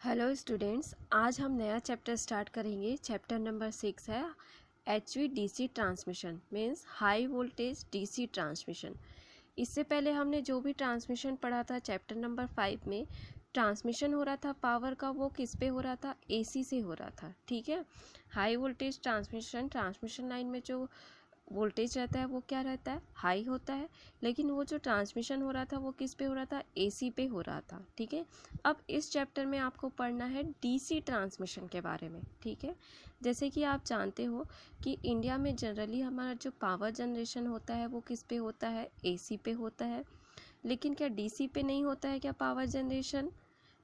Hello students, आज हम नया चैप्टर स्टार्ट करेंगे। चैप्टर नंबर 6 है HVDC transmission means high voltage DC transmission. इससे पहले हमने जो भी ट्रांसमिशन पढ़ा था चैप्टर नंबर 5 में, ट्रांसमिशन हो रहा था पावर का, वो किस पे हो रहा था? AC से हो रहा था। ठीक है, हाई वोल्टेज ट्रांसमिशन लाइन में जो वोल्टेज रहता है वो क्या रहता है? हाई होता है। लेकिन वो जो ट्रांसमिशन हो रहा था वो किस पे हो रहा था? AC पे हो रहा था। ठीक है, अब इस चैप्टर में आपको पढ़ना है DC ट्रांसमिशन के बारे में। ठीक है, जैसे कि आप जानते हो कि इंडिया में जनरली हमारा जो पावर जनरेशन होता है वो किस पे होता है? AC पे होता है। लेकिन क्या DC पे नहीं होता है क्या पावर जनरेशन?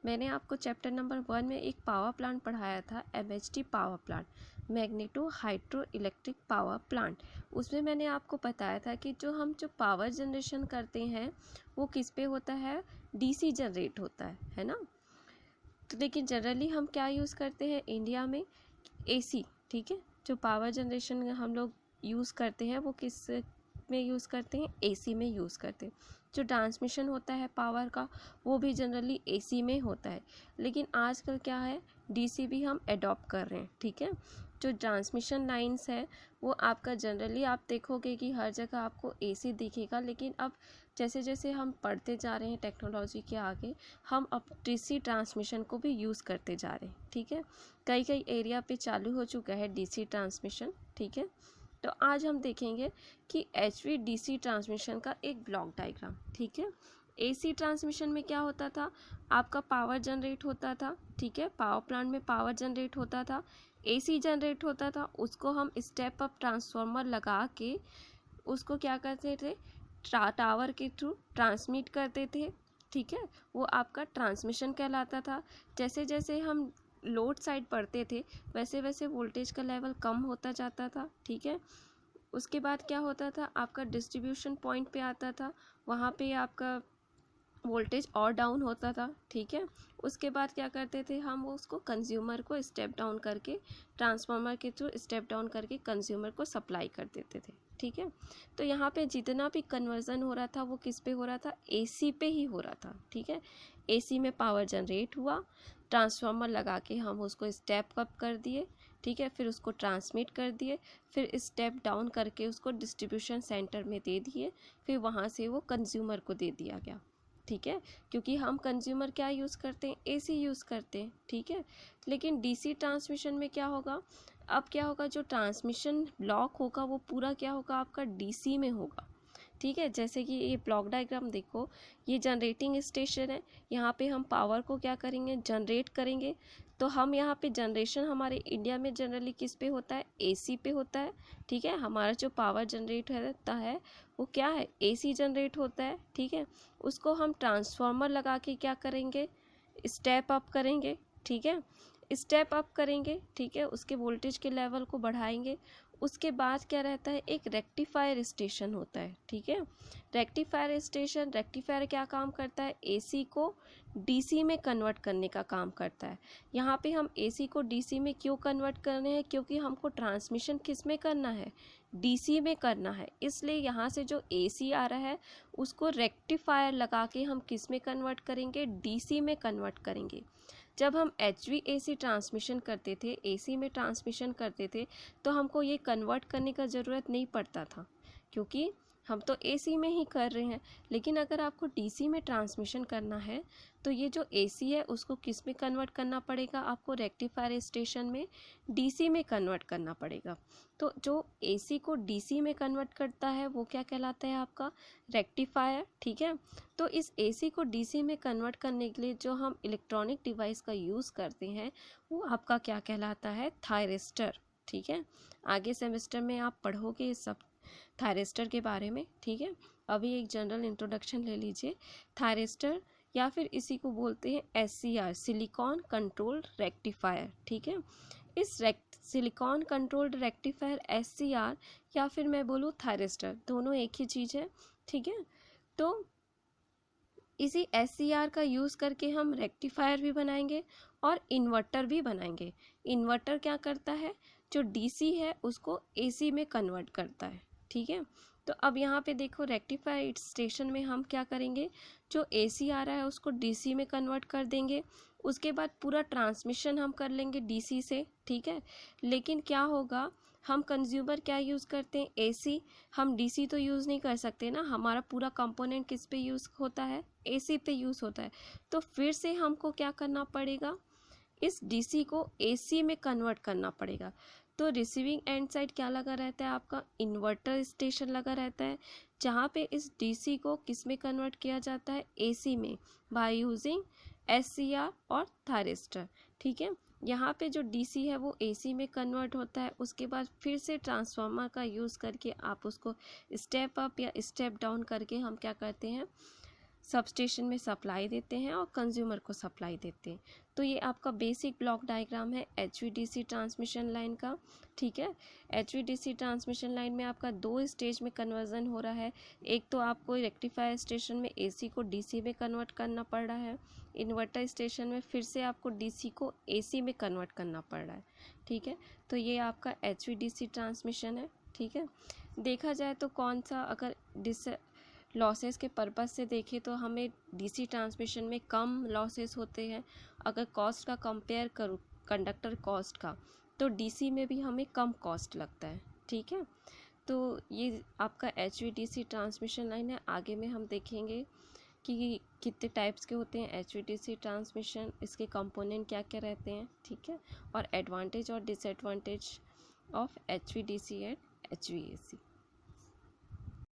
मैंने आपको चैप्टर नंबर 1 में एक पावर प्लांट पढ़ाया था, MHD power plant, magneto hydro electric power plant. उसमें मैंने आपको बताया था कि जो पावर जनरेशन करते हैं वो किस पे होता है? DC जनरेट होता है ना। तो लेकिन जनरली हम क्या यूज़ करते हैं इंडिया में? AC। ठीक है, जो पावर जनरेशन हम लोग यूज़ करते हैं वो किस में यूज़ करते हैं? AC में यूज़ करते हैं। जो ट्रांसमिशन होता है पावर का वो भी जनरली AC में होता है। लेकिन आजकल क्या है, DC भी हम अडॉप्ट कर रहे हैं। ठीक है, जो ट्रांसमिशन लाइंस है वो आपका जनरली आप देखोगे कि हर जगह आपको AC दिखेगा। लेकिन अब जैसे जैसे हम पढ़ते जा रहे हैं टेक्नोलॉजी के आगे, हम अब DC ट्रांसमिशन को भी यूज़ करते जा रहे हैं। ठीक है, कई कई एरिया पे चालू हो चुका है DC ट्रांसमिशन। ठीक है, तो आज हम देखेंगे कि HVDC ट्रांसमिशन का एक ब्लॉक डायग्राम। ठीक है, AC ट्रांसमिशन में क्या होता था? आपका पावर जनरेट होता था। ठीक है, पावर प्लांट में पावर जनरेट होता था, AC जनरेट होता था, उसको हम स्टेप अप ट्रांसफार्मर लगा के उसको क्या करते थे? टावर के थ्रू ट्रांसमिट करते थे। ठीक है, वो आपका ट्रांसमिशन कहलाता था। जैसे जैसे हम लोड साइड पढ़ते थे वैसे वैसे वोल्टेज का लेवल कम होता जाता था। ठीक है, उसके बाद क्या होता था? आपका डिस्ट्रीब्यूशन पॉइंट पे आता था, वहाँ पे आपका वोल्टेज और डाउन होता था। ठीक है, उसके बाद क्या करते थे हम? उसको कंज्यूमर को स्टेप डाउन करके, ट्रांसफार्मर के थ्रू स्टेप डाउन करके कंज्यूमर को सप्लाई कर देते थे। ठीक है, तो यहाँ पे जितना भी कन्वर्जन हो रहा था वो किस पे हो रहा था? AC पे ही हो रहा था। ठीक है, AC में पावर जनरेट हुआ, ट्रांसफार्मर लगा के हम उसको स्टेप अप कर दिए। ठीक है, फिर उसको ट्रांसमिट कर दिए, फिर स्टेप डाउन करके उसको डिस्ट्रीब्यूशन सेंटर में दे दिए, फिर वहाँ से वो कंज्यूमर को दे दिया गया। ठीक है, क्योंकि हम कंज्यूमर क्या यूज़ करते हैं? AC यूज़ करते हैं। ठीक है, लेकिन DC ट्रांसमिशन में क्या होगा? अब क्या होगा, जो ट्रांसमिशन ब्लॉक होगा वो पूरा क्या होगा? आपका DC में होगा। ठीक है, जैसे कि ये ब्लॉक डायग्राम देखो, ये जनरेटिंग स्टेशन है, यहाँ पे हम पावर को क्या करेंगे? जनरेट करेंगे। तो हम यहाँ पे जनरेशन हमारे इंडिया में जनरली किस पे होता है? AC पे होता है। ठीक है, हमारा जो पावर जनरेट होता है वो क्या है? AC जनरेट होता है। ठीक है, उसको हम ट्रांसफार्मर लगा के क्या करेंगे? स्टेप अप करेंगे। ठीक है, स्टेप अप करेंगे। ठीक है, उसके वोल्टेज के लेवल को बढ़ाएंगे। उसके बाद क्या रहता है? एक रेक्टिफायर स्टेशन होता है। ठीक है, रेक्टिफायर क्या काम करता है? AC को DC में कन्वर्ट करने का काम करता है। यहाँ पे हम AC को DC में क्यों कन्वर्ट कर रहे हैं? क्योंकि हमको ट्रांसमिशन किस में करना है? DC में करना है। इसलिए यहाँ से जो AC आ रहा है उसको रेक्टिफायर लगा के हम किस में कन्वर्ट करेंगे? DC में कन्वर्ट करेंगे। जब हम HVAC ट्रांसमिशन करते थे, AC में ट्रांसमिशन करते थे, तो हमको ये कन्वर्ट करने का ज़रूरत नहीं पड़ता था, क्योंकि हम तो AC में ही कर रहे हैं। लेकिन अगर आपको DC में ट्रांसमिशन करना है तो ये जो AC है उसको किस में कन्वर्ट करना पड़ेगा? आपको रेक्टिफायर स्टेशन में DC में कन्वर्ट करना पड़ेगा। तो जो AC को DC में कन्वर्ट करता है वो क्या कहलाता है? आपका रेक्टिफायर। ठीक है, तो इस AC को DC में कन्वर्ट करने के लिए जो हम इलेक्ट्रॉनिक डिवाइस का यूज़ करते हैं वो आपका क्या कहलाता है? थायरिस्टर। ठीक है, आगे सेमेस्टर में आप पढ़ोगे ये सब थायरिस्टर के बारे में। ठीक है, अभी एक जनरल इंट्रोडक्शन ले लीजिए। थायरिस्टर या फिर इसी को बोलते हैं SCR, सिलिकॉन कंट्रोल्ड रेक्टिफायर। ठीक है, इस सिलिकॉन कंट्रोल्ड रेक्टिफायर SCR या फिर मैं बोलूँ थायरिस्टर, दोनों एक ही चीज़ है। ठीक है, तो इसी SCR का यूज़ करके हम रेक्टिफायर भी बनाएंगे और इन्वर्टर भी बनाएंगे। इन्वर्टर क्या करता है? जो DC है उसको AC में कन्वर्ट करता है। ठीक है, तो अब यहाँ पे देखो रेक्टिफाइड स्टेशन में हम क्या करेंगे, जो AC आ रहा है उसको DC में कन्वर्ट कर देंगे, उसके बाद पूरा ट्रांसमिशन हम कर लेंगे DC से, ठीक है। लेकिन क्या होगा, हम कंज्यूमर क्या यूज़ करते हैं, AC, हम DC तो यूज़ नहीं कर सकते ना, हमारा पूरा कंपोनेंट किस पे यूज़ होता है, AC पे यूज़ होता है। तो फिर से हमको क्या करना पड़ेगा, इस DC को AC में कन्वर्ट करना पड़ेगा। तो रिसीविंग एंड साइड क्या लगा रहता है, आपका इन्वर्टर स्टेशन लगा रहता है, जहाँ पे इस DC को किस में कन्वर्ट किया जाता है, AC में, बाय यूजिंग SCR और थायरिस्टर, ठीक है। यहाँ पे जो DC है वो AC में कन्वर्ट होता है, उसके बाद फिर से ट्रांसफार्मर का यूज़ करके आप उसको स्टेप अप या स्टेप डाउन करके हम क्या करते हैं, सब स्टेशन में सप्लाई देते हैं और कंज्यूमर को सप्लाई देते हैं। तो ये आपका बेसिक ब्लॉक डायग्राम है HVDC ट्रांसमिशन लाइन का, ठीक है। HVDC ट्रांसमिशन लाइन में आपका 2 स्टेज में कन्वर्जन हो रहा है। एक तो आपको रेक्टिफायर स्टेशन में AC को DC में कन्वर्ट करना पड़ रहा है, इन्वर्टर स्टेशन में फिर से आपको DC को AC में कन्वर्ट करना पड़ रहा है, ठीक है। तो ये आपका HVDC ट्रांसमिशन है, ठीक है। देखा जाए तो कौन सा, अगर लॉसेस के पर्पस से देखें तो हमें DC ट्रांसमिशन में कम लॉसेस होते हैं। अगर कॉस्ट का कंपेयर करूँ कंडक्टर कॉस्ट का, तो DC में भी हमें कम कॉस्ट लगता है, ठीक है। तो ये आपका HVDC ट्रांसमिशन लाइन है। आगे में हम देखेंगे कि कितने टाइप्स के होते हैं HVDC ट्रांसमिशन, इसके कंपोनेंट क्या क्या रहते हैं, ठीक है, और एडवांटेज और disadvantage of HVDC and HVAC।